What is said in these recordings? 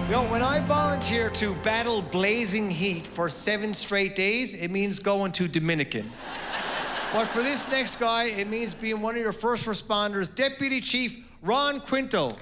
You know, when I volunteer to battle blazing heat for 7 straight days, it means going to Dominican. But for this next guy, it means being one of your first responders, Deputy Chief Ron Quinto.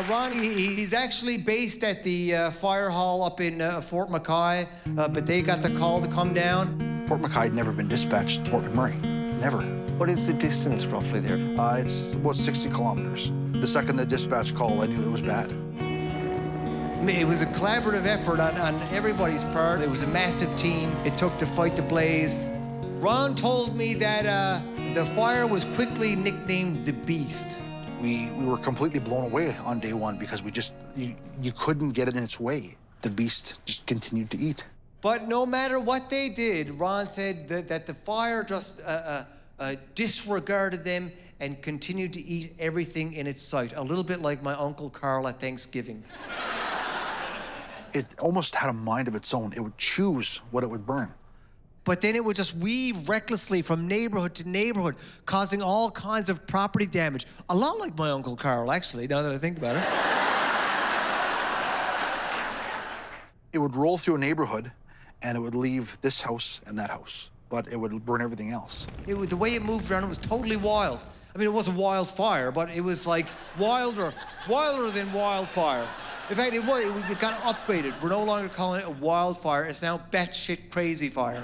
Ron, he's actually based at the fire hall up in Fort McKay, but they got the call to come down. Fort McKay had never been dispatched to Fort McMurray. Never. What is the distance roughly there? It's about 60 kilometers. The second the dispatch called, I knew it was bad. I mean, it was a collaborative effort on everybody's part. It was a massive team it took to fight the blaze. Ron told me that the fire was quickly nicknamed the Beast. We were completely blown away on day one because you couldn't get it in its way. The beast just continued to eat. But no matter what they did, Ron said that the fire just disregarded them and continued to eat everything in its sight. A little bit like my Uncle Carl at Thanksgiving. It almost had a mind of its own. It would choose what it would burn. But then it would just weave recklessly from neighborhood to neighborhood, causing all kinds of property damage. A lot like my Uncle Carl, actually, now that I think about it. It would roll through a neighborhood, and it would leave this house and that house, but it would burn everything else. The way it moved around, it was totally wild. I mean, it wasn't wildfire, but it was like wilder than wildfire. In fact, we got upgraded. We're no longer calling it a wildfire. It's now batshit crazy fire.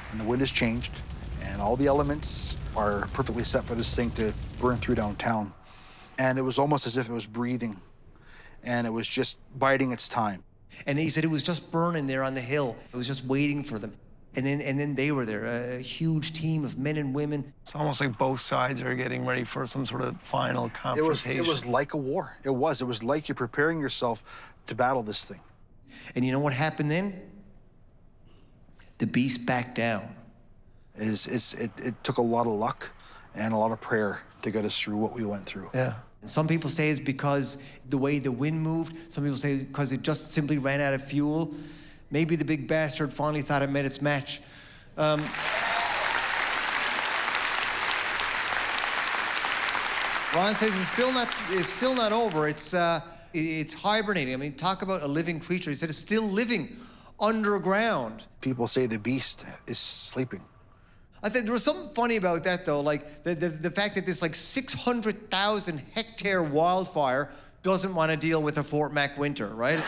And the wind has changed, and all the elements are perfectly set for this thing to burn through downtown. And it was almost as if it was breathing, and it was just biding its time. And he said it was just burning there on the hill. It was just waiting for them. And then they were there, a huge team of men and women. It's almost like both sides are getting ready for some sort of final confrontation. It was like a war. It was like you're preparing yourself to battle this thing. And you know what happened then? The beast backed down. It took a lot of luck and a lot of prayer to get us through what we went through. Yeah. And some people say it's because the way the wind moved. Some people say because it just simply ran out of fuel. Maybe the big bastard finally thought it met its match. Ron says it's still not over. It's hibernating. I mean, talk about a living creature. He said it's still living underground. People say the beast is sleeping. I think there was something funny about that, though, like the fact that this like 600,000 hectare wildfire doesn't want to deal with a Fort Mac winter, right?